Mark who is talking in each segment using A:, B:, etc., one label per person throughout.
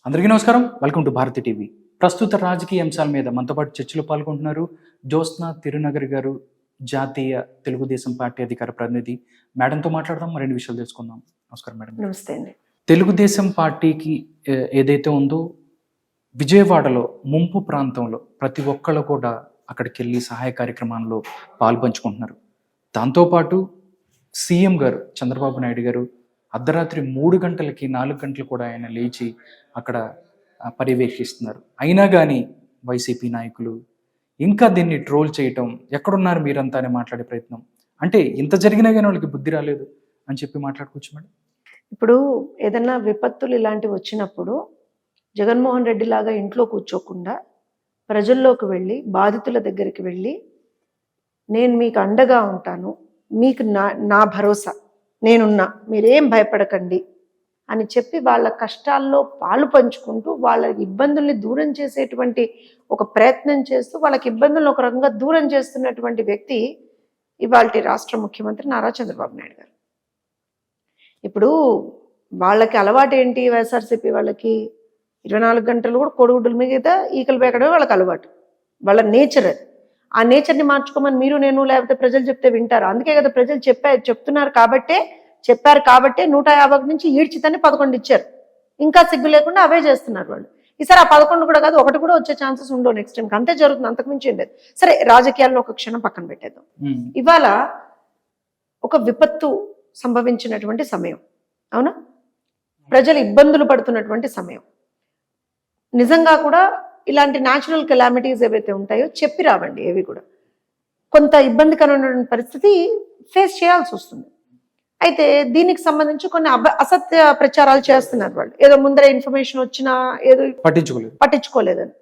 A: అందరికీ నమస్కారం. Welcome to Bharathi TV. ప్రస్తుత రాజకీయ అంశాల మీద మనతో పాటు చర్చలో పాల్గొంటున్నారు జ్యోత్స్న తిరునగరి గారు, జాతీయ తెలుగుదేశం పార్టీ అధికార ప్రతినిధి. మేడంతో మాట్లాడదాం, మరిన్ని విషయాలు తెలుసుకుందాం. నమస్కారం మేడం.
B: నమస్తే అండి.
A: తెలుగుదేశం పార్టీకి ఏదైతే ఉందో విజయవాడలో ముంపు ప్రాంతంలో ప్రతి ఒక్కళ్ళు కూడా అక్కడికి వెళ్ళి సహాయ కార్యక్రమాల్లో పాల్పంచుకుంటున్నారు. దాంతోపాటు సీఎం గారు చంద్రబాబు నాయుడు గారు అర్ధరాత్రి 3 గంటలకి 4 గంటలు కూడా ఆయన లేచి అక్కడ పర్యవేక్షిస్తున్నారు. అయినా కానీ వైసీపీ నాయకులు ఇంకా దీన్ని ట్రోల్ చేయటం, ఎక్కడున్నారు మీరంతా అని మాట్లాడే ప్రయత్నం. అంటే ఇంత జరిగినా కానీ వాళ్ళకి బుద్ధి రాలేదు అని చెప్పి మాట్లాడుకోవచ్చు మేడం.
B: ఇప్పుడు ఏదన్నా విపత్తులు ఇలాంటివి వచ్చినప్పుడు జగన్మోహన్ రెడ్డి లాగా ఇంట్లో కూర్చోకుండా ప్రజల్లోకి వెళ్ళి బాధితుల దగ్గరికి వెళ్ళి నేను మీకు అండగా ఉంటాను, మీకు నా భరోసా నేనున్నా, మీరేం భయపడకండి అని చెప్పి వాళ్ళ కష్టాల్లో పాలు పంచుకుంటూ వాళ్ళ ఇబ్బందుల్ని దూరం చేసేటువంటి ఒక ప్రయత్నం చేస్తూ వాళ్ళకి ఇబ్బందులను ఒక రకంగా దూరం చేస్తున్నటువంటి వ్యక్తి ఇవాళ రాష్ట్ర ముఖ్యమంత్రి నారా చంద్రబాబు నాయుడు గారు. ఇప్పుడు వాళ్ళకి అలవాటు ఏంటి? వైఎస్ఆర్సీపీ వాళ్ళకి 24 గంటలు కూడా కోడిగుడ్డుల మీద ఈకలు పేకడమే వాళ్ళకి అలవాటు, వాళ్ళ నేచర్ అది. ఆ నేచర్ని మార్చుకోమని మీరు నేను లేకపోతే ప్రజలు చెప్తే వింటారు. అందుకే కదా ప్రజలు చెప్పారు కాబట్టే 150 నుంచి ఈడ్చితని 11 ఇచ్చారు. ఇంకా సిగ్గు లేకుండా అవే చేస్తున్నారు వాళ్ళు. ఈసారి ఆ 11 కూడా కాదు, 1 కూడా వచ్చే ఛాన్సెస్ ఉండవు నెక్స్ట్ టైంకి. అంతే జరుగుతుంది, అంతకుమించి ఏం లేదు. సరే, రాజకీయాల్లో ఒక క్షణం పక్కన పెట్టేద్దాం. ఇవాళ ఒక విపత్తు సంభవించినటువంటి సమయం, అవునా? ప్రజలు ఇబ్బందులు పడుతున్నటువంటి సమయం. నిజంగా కూడా ఇలాంటి న్యాచురల్ కెలామిటీస్ ఏవైతే ఉంటాయో చెప్పి రావండి. ఏవి కూడా కొంత ఇబ్బందికరమైన పరిస్థితి ఫేస్ చేయాల్సి వస్తుంది. అయితే దీనికి సంబంధించి కొన్ని అసత్య ప్రచారాలు చేస్తున్నారు వాళ్ళు. ఏదో ముందర ఇన్ఫర్మేషన్ వచ్చినా ఏదో పట్టించుకోలేదని.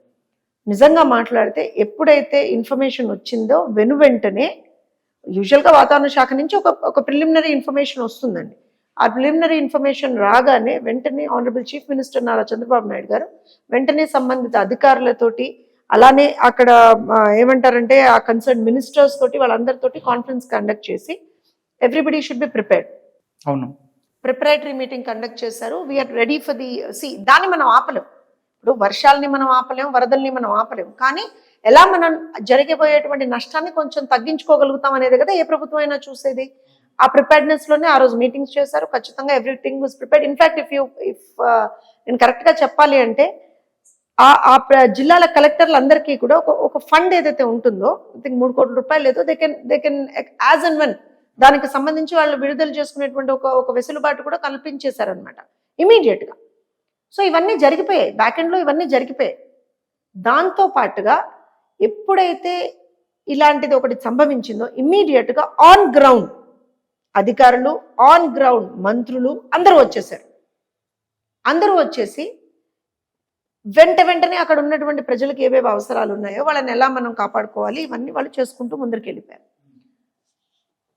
B: నిజంగా మాట్లాడితే ఎప్పుడైతే ఇన్ఫర్మేషన్ వచ్చిందో వెంటనే యూజువల్గా వాతావరణ శాఖ నుంచి ఒక ప్రిలిమినరీ ఇన్ఫర్మేషన్ వస్తుందండి. ఆ ప్రిలిమినరీ ఇన్ఫర్మేషన్ రాగానే వెంటనే honourable chief minister Nara Chandrababu Naidu గారు వెంటనే సంబంధిత అధికారులతోటి, అలానే అక్కడ ఏమంటారంటే ఆ కన్సర్న్ మినిస్టర్స్ తోటి వాళ్ళందరితోటి కాన్ఫరెన్స్ కండక్ట్ చేసి ఎవ్రీబడి షుడ్ బి ప్రిపేర్డ్.
A: అవును,
B: ప్రిపరేటరీ మీటింగ్ కండక్ట్ చేశారు. వీఆర్ రెడీ ఫర్ ది దాన్ని మనం ఆపలేం. ఇప్పుడు వర్షాలని మనం ఆపలేం, వరదల్ని మనం ఆపలేం, కానీ ఎలా మనం జరిగిపోయేటువంటి నష్టాన్ని కొంచెం తగ్గించుకోగలుగుతాం అనేది కదా ఏ ప్రభుత్వం అయినా చూసేది. ఆ ప్రిపేర్డ్నెస్ లోనే ఆ రోజు మీటింగ్స్ చేశారు. ఖచ్చితంగా ఎవ్రీథింగ్ వాజ్ ప్రిపేర్డ్. ఇన్ఫాక్ట్ నేను కరెక్ట్ గా చెప్పాలి అంటే ఆ జిల్లాల కలెక్టర్లు అందరికీ కూడా ఒక ఫండ్ ఏదైతే ఉంటుందో, ఐ థింక్ 3 కోట్ల రూపాయలు ఏదో they can as and when దానికి సంబంధించి వాళ్ళు విడుదల చేసుకునేటువంటి ఒక వెసులుబాటు కూడా కల్పించేశారనమాట ఇమీడియట్ గా. సో ఇవన్నీ జరిగిపోయాయి, బ్యాక్ ఎండ్ లో ఇవన్నీ జరిగిపోయాయి. దాంతో పాటుగా ఎప్పుడైతే ఇలాంటిది ఒకటి సంభవించిందో ఇమ్మీడియట్ గా ఆన్ గ్రౌండ్ అధికారులు, ఆన్ గ్రౌండ్ మంత్రులు అందరూ వచ్చేసారు. అందరూ వచ్చేసి వెంటనే అక్కడ ఉన్నటువంటి ప్రజలకు ఏవేవి అవసరాలు ఉన్నాయో వాళ్ళని ఎలా మనం కాపాడుకోవాలి ఇవన్నీ వాళ్ళు చేసుకుంటూ ముందరికి వెళ్ళిపోయారు.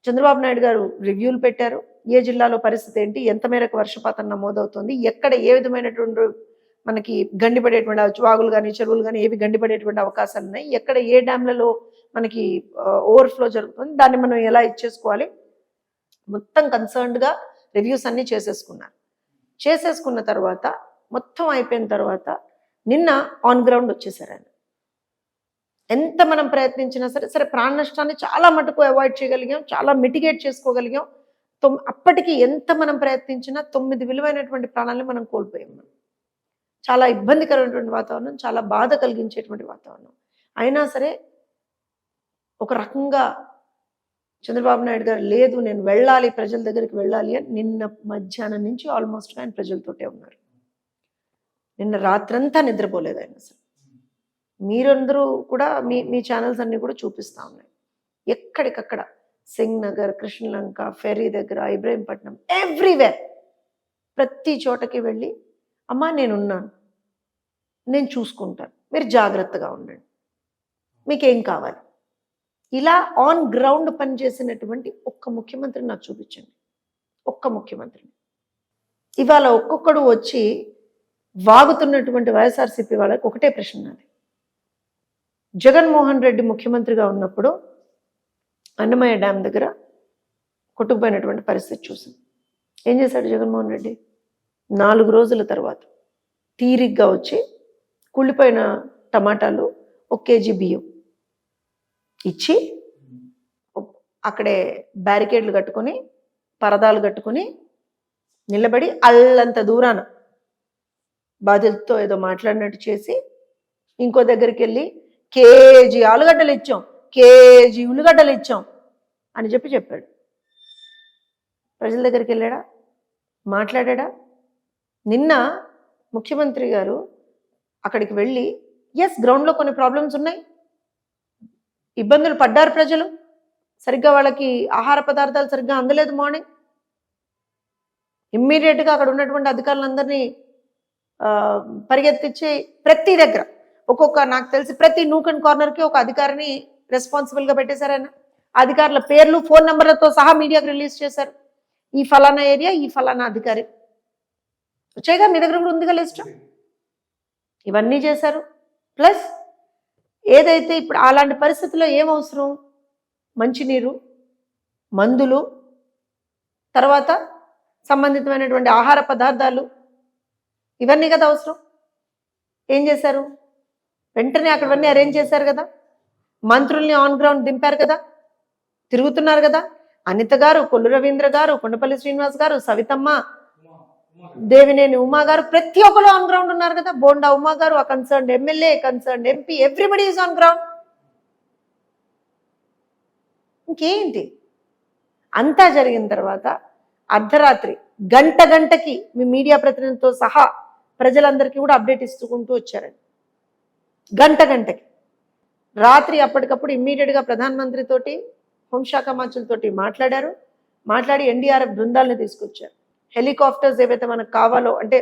B: చంద్రబాబు నాయుడు గారు రివ్యూలు పెట్టారు. ఏ జిల్లాలో పరిస్థితి ఏంటి, ఎంత మేరకు వర్షపాతం నమోదవుతుంది, ఎక్కడ ఏ విధమైనటువంటి మనకి గండిపడేటువంటి వాగులు కానీ చెరువులు కానీ ఏవి గండిపడేటువంటి అవకాశాలు ఉన్నాయి, ఎక్కడ ఏ డ్యామ్లలో మనకి ఓవర్ఫ్లో జరుగుతుంది, దాన్ని మనం ఎలా ఇచ్చేసుకోవాలి, మొత్తం కన్సర్న్డ్గా రివ్యూస్ అన్నీ చేసేసుకున్న తర్వాత మొత్తం అయిపోయిన తర్వాత నిన్న ఆన్ గ్రౌండ్ వచ్చేసారు ఆయన. ఎంత మనం ప్రయత్నించినా సరే ప్రాణ నష్టాన్ని చాలా మటుకు అవాయిడ్ చేయగలిగాం, చాలా మిటిగేట్ చేసుకోగలిగాం. అప్పటికి ఎంత మనం ప్రయత్నించినా 9 విలువైనటువంటి ప్రాణాలను మనం కోల్పోయాం. చాలా ఇబ్బందికరమైనటువంటి వాతావరణం, చాలా బాధ కలిగించేటువంటి వాతావరణం. అయినా సరే ఒక రకంగా చంద్రబాబు నాయుడు గారు లేదు నేను వెళ్ళాలి, ప్రజల దగ్గరికి వెళ్ళాలి అని నిన్న మధ్యాహ్నం నుంచి ఆల్మోస్ట్గా ఆయన ప్రజలతోటే ఉన్నారు. నిన్న రాత్రంతా నిద్రపోలేదు ఆయన. అసలు మీరందరూ కూడా మీ ఛానల్స్ అన్నీ కూడా చూపిస్తూ ఉన్నాయి. ఎక్కడికక్కడ సింగ్ నగర్, కృష్ణలంక, ఫెర్రీ దగ్గర, ఇబ్రహీంపట్నం, ఎవ్రీవేర్ ప్రతి చోటకి వెళ్ళి అమ్మా నేనున్నాను, నేను చూసుకుంటాను, మీరు జాగ్రత్తగా ఉండండి, మీకేం కావాలి, ఇలా ఆన్ గ్రౌండ్ పనిచేసినటువంటి ఒక్క ముఖ్యమంత్రిని నాకు చూపించండి. ఒక్క ముఖ్యమంత్రిని. ఇవాళ ఒక్కొక్కడు వచ్చి వాగుతున్నటువంటి వైఎస్ఆర్సీపీ వాళ్ళకి ఒకటే ప్రశ్న నాది. జగన్మోహన్ రెడ్డి ముఖ్యమంత్రిగా ఉన్నప్పుడు అన్నమయ్య డ్యామ్ దగ్గర కొట్టుకుపోయినటువంటి పరిస్థితి చూసాం. ఏం చేశాడు జగన్మోహన్ రెడ్డి? 4 రోజుల తర్వాత తీరిగ్గా వచ్చి కుళ్ళిపోయిన టమాటాలు 1 కేజీ బియ్యం ఇచ్చి అక్కడే బ్యారికేడ్లు కట్టుకొని పరదాలు కట్టుకొని నిలబడి అల్లంత దూరాన బాధితులతో ఏదో మాట్లాడినట్టు చేసి ఇంకో దగ్గరికి వెళ్ళి కేజీ ఆలుగడ్డలు ఇచ్చాం, కేజీ ఉల్లిగడ్డలు ఇచ్చాం అని చెప్పాడు. ప్రజల దగ్గరికి వెళ్ళాడా? మాట్లాడా? నిన్న ముఖ్యమంత్రి గారు అక్కడికి వెళ్ళి గ్రౌండ్లో కొన్ని ప్రాబ్లమ్స్ ఉన్నాయి, ఇబ్బందులు పడ్డారు ప్రజలు, సరిగ్గా వాళ్ళకి ఆహార పదార్థాలు సరిగ్గా అందలేదు మార్నింగ్. ఇమ్మీడియట్గా అక్కడ ఉన్నటువంటి అధికారులందరినీ పరిగెత్తించి ప్రతి దగ్గర నాకు తెలిసి ప్రతి నూక్ అండ్ కార్నర్కి ఒక అధికారిని రెస్పాన్సిబుల్గా పెట్టేశారు. ఆయన అధికారుల పేర్లు ఫోన్ నెంబర్లతో సహా మీడియాకి రిలీజ్ చేశారు. ఈ ఫలానా ఏరియా, ఈ ఫలానా అధికారి వచ్చాయిగా, మీ దగ్గర కూడా ఉందిగా లిస్ట్. ఇవన్నీ చేశారు. ప్లస్ ఏదైతే ఇప్పుడు అలాంటి పరిస్థితుల్లో ఏం అవసరం? మంచినీరు, మందులు, తర్వాత సంబంధితమైనటువంటి ఆహార పదార్థాలు, ఇవన్నీ కదా అవసరం. ఏం చేశారు? వెంటనే అక్కడవన్నీ అరేంజ్ చేశారు కదా, మంత్రుల్ని ఆన్ గ్రౌండ్ దింపారు కదా, తిరుగుతున్నారు కదా. అనిత గారు, కొల్లు రవీంద్ర గారు, కొండపల్లి శ్రీనివాస్ గారు, సవితమ్మ, దేవినేని ఉమా గారు, ప్రతి ఒక్కరు ఆన్ గ్రౌండ్ ఉన్నారు కదా. బోండా ఉమా గారు, ఆ concerned MLA, concerned MP, everybody is on ground. ఇంకేంటి? అంతా జరిగిన తర్వాత అర్ధరాత్రి గంటకి మీ మీడియా ప్రతినిధులతో సహా ప్రజలందరికీ కూడా అప్డేట్ ఇస్తుకుంటూ వచ్చారండి. గంటకి రాత్రి అప్పటికప్పుడు ఇమ్మీడియట్గా ప్రధానమంత్రి తోటి, హోంశాఖ మంత్రులతోటి మాట్లాడి ఎన్డీఆర్ఎఫ్ బృందాలను తీసుకొచ్చారు. హెలికాప్టర్స్ ఏవైతే మనకు కావాలో, అంటే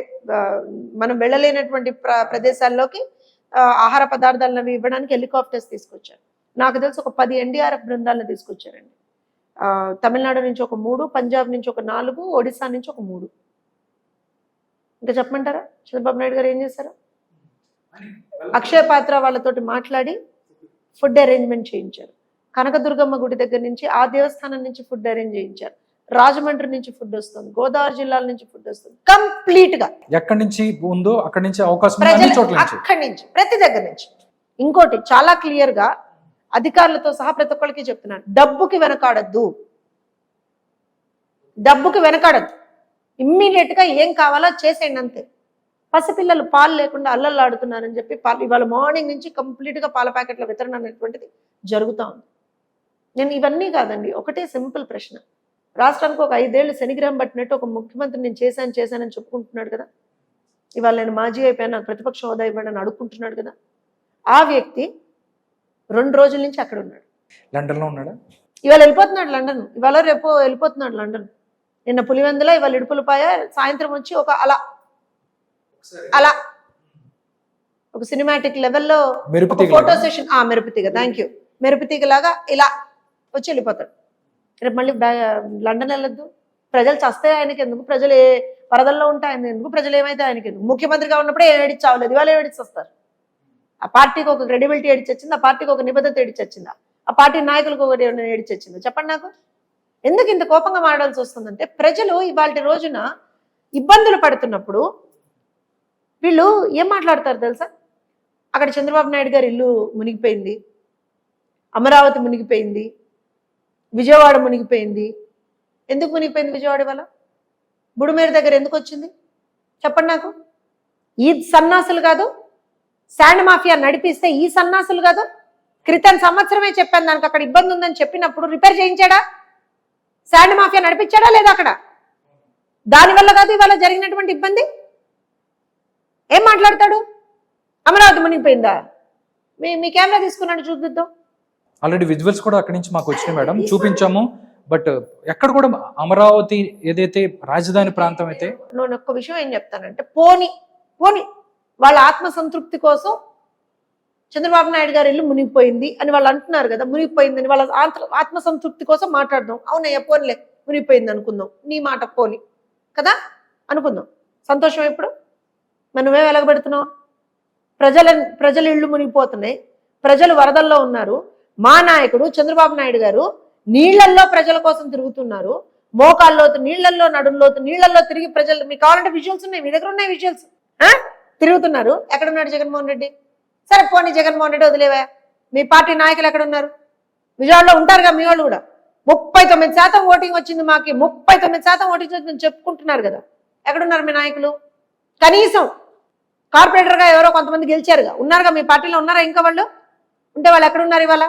B: మనం వెళ్ళలేనటువంటి ప్రదేశాల్లోకి ఆహార పదార్థాలను ఇవ్వడానికి హెలికాప్టర్స్ తీసుకొచ్చారు. నాకు తెలిసి ఒక 10 ఎన్డీఆర్ఎఫ్ బృందాలను తీసుకొచ్చారండి. తమిళనాడు నుంచి ఒక 3, పంజాబ్ నుంచి ఒక 4, ఒడిశా నుంచి ఒక 3. ఇంకా చెప్పమంటారా చంద్రబాబు నాయుడు గారు ఏం చేశారు? అక్షయ పాత్ర వాళ్ళతోటి మాట్లాడి ఫుడ్ అరేంజ్మెంట్ చేయించారు. కనకదుర్గమ్మ గుడి దగ్గర నుంచి, ఆ దేవస్థానం నుంచి ఫుడ్ అరేంజ్ చేయించారు. రాజమండ్రి నుంచి ఫుడ్ వస్తుంది, గోదావరి జిల్లాల నుంచి ఫుడ్ వస్తుంది. కంప్లీట్ గా ఎక్కడి నుంచి ఉందో అక్కడి నుంచి అవకాశం, అక్కడి నుంచి ప్రతి దగ్గర నుంచి. ఇంకోటి చాలా క్లియర్ గా అధికారులతో సహా ప్రతి ఒక్కరికి చెప్తున్నాను, డబ్బుకి వెనకాడద్దు. ఇమ్మీడియట్ గా ఏం కావాలో చేసేయండి అంతే. పసిపిల్లలు పాలు లేకుండా అల్లల్లాడుతున్నారని చెప్పి ఇవాళ మార్నింగ్ నుంచి కంప్లీట్ గా పాల ప్యాకెట్ల వితరణ అనేటువంటిది జరుగుతూ ఉంది. నేను ఇవన్నీ కాదండి, ఒకటే సింపుల్ ప్రశ్న. రాష్ట్రానికి ఒక 5 ఏళ్ళు శనిగ్రహం పట్టినట్టు ఒక ముఖ్యమంత్రి నేను చేశానని చెప్పుకుంటున్నాడు కదా. ఇవాళ నేను మాజీ అయిపోయాను, నాకు ప్రతిపక్ష హోదా ఇవ్వండి అని అడుక్కుంటున్నాడు కదా. ఆ వ్యక్తి 2 రోజుల నుంచి అక్కడ ఉన్నాడు. లండన్లో ఉన్నాడా? ఇవాళ వెళ్ళిపోతున్నాడు లండన్, ఇవాళ రేపు వెళ్ళిపోతున్నాడు లండన్. నిన్న పులివెందుల, ఇవాళ ఇడుపులపాయ, సాయంత్రం వచ్చి ఒక అలా ఒక సినిమాటిక్ లెవెల్లో ఫోటో సెషన్, మెరుపుతీగ, థ్యాంక్ యూ, మెరుపుతీగ లాగా ఇలా వచ్చి వెళ్ళిపోతాడు. రేపు మళ్ళీ లండన్ వెళ్ళొద్దు. ప్రజలు చస్తే ఆయనకి ఎందుకు? ప్రజలు ఏ వరదల్లో ఉంటే ఆయన ఎందుకు? ప్రజలు ఏమైతే ఆయనకి ఎందుకు? ముఖ్యమంత్రిగా ఉన్నప్పుడే ఏడిచి చావలేదు, ఇవాళ ఏడిచి వస్తారు. ఆ పార్టీకి ఒక క్రెడిబిలిటీ ఏడిచి వచ్చింది, ఆ పార్టీకి ఒక నిబద్ధత ఏడిచి వచ్చిందా, ఆ పార్టీ నాయకులకు ఒకటి ఏడిచి వచ్చిందా? చెప్పండి నాకు. ఎందుకు ఇంత కోపంగా మాట్లాడాల్సి వస్తుందంటే, ప్రజలు ఇవాళ రోజున ఇబ్బందులు పడుతున్నప్పుడు వీళ్ళు ఏం మాట్లాడతారు తెలుసా? అక్కడ చంద్రబాబు నాయుడు గారి ఇల్లు మునిగిపోయింది, అమరావతి మునిగిపోయింది, విజయవాడ మునిగిపోయింది. ఎందుకు మునిగిపోయింది విజయవాడ? వల్ల బుడుమేరు దగ్గర ఎందుకు వచ్చింది చెప్పండి నాకు. ఈ సన్నాసులు కాదు, శాండ్ మాఫియా నడిపిస్తే ఈ సన్నాసులు కాదు. క్రితం సంవత్సరమే చెప్పాను దానికి అక్కడ ఇబ్బంది ఉందని చెప్పినప్పుడు రిపేర్ చేయించాడా? శాండ్ మాఫియా నడిపించాడా లేదా అక్కడ? దానివల్ల కాదు ఇవాళ జరిగినటువంటి ఇబ్బంది. ఏం మాట్లాడతాడు? అమరావతి మునిగిపోయిందా? మీ కెమెరా తీసుకున్నాడు, చూపిద్దాం.
A: ఆల్రెడీ విజువల్స్ కూడా అక్కడి నుంచి మాకు వచ్చినాయి మేడం, చూపించాము. బట్ ఎక్కడ కూడా అమరావతి ఏదైతే రాజధాని ప్రాంతం అయితే,
B: నేను ఒక్క విషయం ఏం చెప్తానంటే, పోని వాళ్ళ ఆత్మసంతృప్తి కోసం చంద్రబాబు నాయుడు గారి ఇల్లు మునిగిపోయింది అని వాళ్ళు అంటున్నారు కదా, మునిగిపోయిందని వాళ్ళ ఆత్మసంతృప్తి కోసం మాట్లాడదాం. అవునయ్యా పోన్లే, మునిగిపోయింది అనుకుందాం, నీ మాట పోని కదా అనుకుందాం. సంతోషం. ఎప్పుడు మనమే వెలగబెడుతున్నాం? ప్రజల ఇళ్ళు మునిగిపోతున్నాయి, ప్రజలు వరదల్లో ఉన్నారు. మా నాయకుడు చంద్రబాబు నాయుడు గారు నీళ్లల్లో ప్రజల కోసం తిరుగుతున్నారు. మోకాల్లోతు నీళ్లల్లో, నడుంలోతు నీళ్లల్లో తిరిగి ప్రజలు, మీకు కావాలంటే విజువల్స్ ఉన్నాయి, మీ దగ్గర ఉన్నాయి విజువల్స్. తిరుగుతున్నారు. ఎక్కడున్నాడు జగన్మోహన్ రెడ్డి? సరే పోనీ జగన్మోహన్ రెడ్డి వదిలేవా, మీ పార్టీ నాయకులు ఎక్కడున్నారు? విజయవాడలో ఉంటారుగా మీ వాళ్ళు కూడా. 39% ఓటింగ్ వచ్చింది మాకి, 39% ఓటింగ్ వచ్చిందని చెప్పుకుంటున్నారు కదా, ఎక్కడున్నారు మీ నాయకులు? కనీసం కార్పొరేటర్గా ఎవరో కొంతమంది గెలిచారుగా, ఉన్నారుగా మీ పార్టీలో, ఉన్నారా ఇంకా వాళ్ళు? ఉంటే వాళ్ళు ఎక్కడున్నారు ఇవాళ?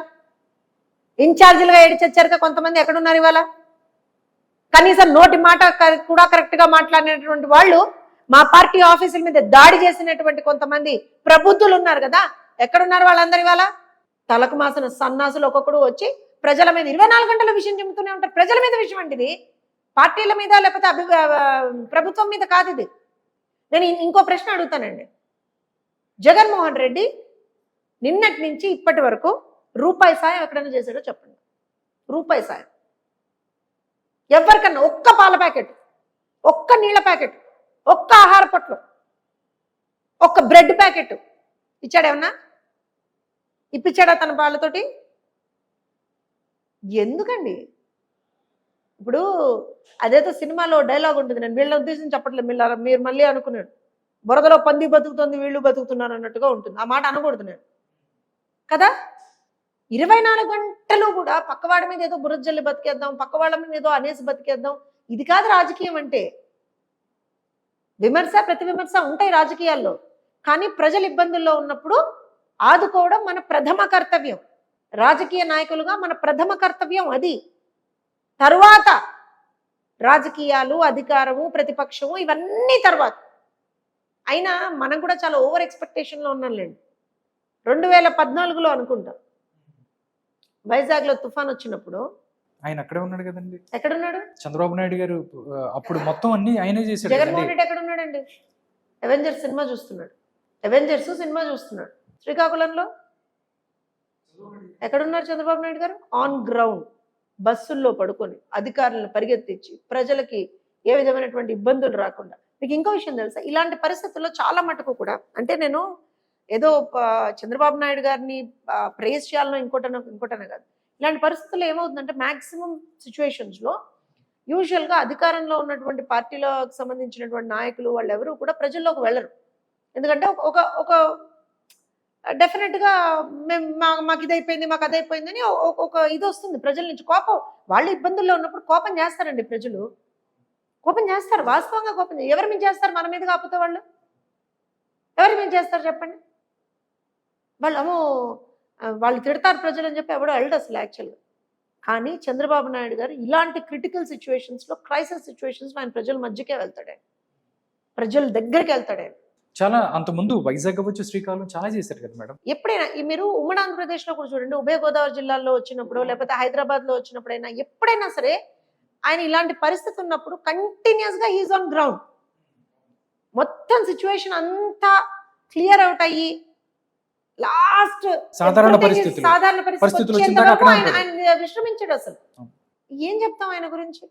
B: ఇన్ఛార్జీలుగా ఏడిచొచ్చారుగా కొంతమంది, ఎక్కడున్నారు ఇవాళ? కనీసం నోటి మాట కూడా కరెక్ట్గా మాట్లాడినటువంటి వాళ్ళు, మా పార్టీ ఆఫీసుల మీద దాడి చేసినటువంటి కొంతమంది ప్రబుద్ధులు ఉన్నారు కదా, ఎక్కడున్నారు వాళ్ళందరూ ఇవాళ? తలకు మాసిన సన్నాసులు ఒక్కొక్కడు వచ్చి ప్రజల మీద 24 గంటల విషయం చెబుతూనే ఉంటారు. ప్రజల మీద విషయం అండి ఇది, పార్టీల మీద లేకపోతే ప్రభుత్వం మీద కాదు ఇది. నేను ఇంకో ప్రశ్న అడుగుతానండి. జగన్మోహన్ రెడ్డి నిన్నటి నుంచి ఇప్పటి వరకు రూపాయి సాయం ఎక్కడైనా చేశాడో చెప్పండి. రూపాయి సాయం ఎవరికన్నా, ఒక్క పాల ప్యాకెట్, ఒక్క నీళ్ళ ప్యాకెట్, ఒక్క ఆహార పొట్లు, ఒక్క బ్రెడ్ ప్యాకెట్ ఇచ్చాడేమన్నా? ఇప్పించాడా తన వాళ్ళతోటి? ఎందుకండి? ఇప్పుడు అదేదో సినిమాలో డైలాగ్ ఉంటుంది, నేను వీళ్ళ ఉద్దేశం చెప్పట్లేదు, మీరు మళ్ళీ అనుకున్నాడు బురదలో పంది బతుకుతుంది వీళ్ళు బతుకుతున్నారు అన్నట్టుగా ఉంటుంది. ఆ మాట అనకూడదు నేను కదా. 24 గంటలు కూడా పక్కవాడి మీద ఏదో బురద జల్లి బతికేద్దాం, పక్కవాళ్ళ మీద ఏదో అనేసి బతికేద్దాం, ఇది కాదు రాజకీయం అంటే. విమర్శ ప్రతి విమర్శ ఉంటాయి రాజకీయాల్లో, కానీ ప్రజలు ఇబ్బందుల్లో ఉన్నప్పుడు ఆదుకోవడం మన ప్రథమ కర్తవ్యం. రాజకీయ నాయకులుగా మన ప్రథమ కర్తవ్యం అది. తరువాత రాజకీయాలు, అధికారము, ప్రతిపక్షము ఇవన్నీ తర్వాత. అయినా మనం కూడా చాలా ఓవర్ ఎక్స్పెక్టేషన్లో ఉన్నాంలేండి. 2014లో అనుకుంటాం వైజాగ్లో తుఫాన్ వచ్చినప్పుడు
A: ఆయన అక్కడే ఉన్నాడు కదండి.
B: ఎక్కడున్నాడు?
A: చంద్రబాబు నాయుడు గారు అప్పుడు మొత్తం అన్ని ఆయనే చేశాడు.
B: జగన్మోహన్ రెడ్డి ఎక్కడున్నాడండి? అవెంజర్స్ సినిమా చూస్తున్నాడు. అవెంజర్స్ సినిమా చూస్తున్నాడు. శ్రీకాకుళంలో ఎక్కడున్నారు చంద్రబాబు నాయుడు గారు? ఆన్ గ్రౌండ్ బస్సుల్లో పడుకొని అధికారులను పరిగెత్తించి ప్రజలకి ఏ విధమైనటువంటి ఇబ్బందులు రాకుండా. మీకు ఇంకో విషయం తెలుసా, ఇలాంటి పరిస్థితుల్లో చాలా మటుకు కూడా, అంటే నేను ఏదో చంద్రబాబు నాయుడు గారిని ప్రేస్ చేయాలనో ఇంకోటనే కాదు, ఇలాంటి పరిస్థితుల్లో ఏమవుతుందంటే మ్యాక్సిమం సిచ్యువేషన్స్లో యూజువల్గా అధికారంలో ఉన్నటువంటి పార్టీలకు సంబంధించినటువంటి నాయకులు వాళ్ళు ఎవరు కూడా ప్రజల్లోకి వెళ్ళరు. ఎందుకంటే ఒక డెఫినెట్గా మాకు ఇదైపోయింది, మాకు అదైపోయింది అని ఒక ఇది వస్తుంది ప్రజల నుంచి. కోపం, వాళ్ళు ఇబ్బందుల్లో ఉన్నప్పుడు కోపం చేస్తారండి ప్రజలు, కోపం చేస్తారు, వాస్తవంగా కోపం. ఎవరి మీద చేస్తారు? మన మీద కాకపోతే వాళ్ళు ఎవరి మీద చేస్తారు చెప్పండి? వాళ్ళు తిడతారు ప్రజలు అని చెప్పి ఎవడో వెళ్ళడు అసలు యాక్చువల్గా. కానీ చంద్రబాబు నాయుడు గారు ఇలాంటి క్రిటికల్ సిచ్యువేషన్స్లో, క్రైసిస్ సిచ్యువేషన్స్లో ఆయన ప్రజల మధ్యకే వెళ్తాడు, ఆయన ప్రజల దగ్గరికి వెళ్తాడు. ఆయన
A: చాలా అంతకుముందు వైజాగ్ అవ్వచ్చు, శ్రీకాకుళం చాలా చేశారు కదా మేడం.
B: ఎప్పుడైనా మీరు ఉమ్మడి ఆంధ్రప్రదేశ్లో కూడా చూడండి, ఉభయ గోదావరి జిల్లాల్లో వచ్చినప్పుడు లేకపోతే హైదరాబాద్లో వచ్చినప్పుడైనా ఎప్పుడైనా సరే ఆయన ఇలాంటి పరిస్థితి ఉన్నప్పుడు కంటిన్యూస్గా హీజ్ ఆన్ గ్రౌండ్. మొత్తం సిచ్యువేషన్ అంతా క్లియర్ అవుట్ అయ్యి లాస్ట్ సాధారణ పరిస్థితులు ఆయన విశ్రమించాడు. అసలు ఏం చెప్తాం ఆయన గురించి?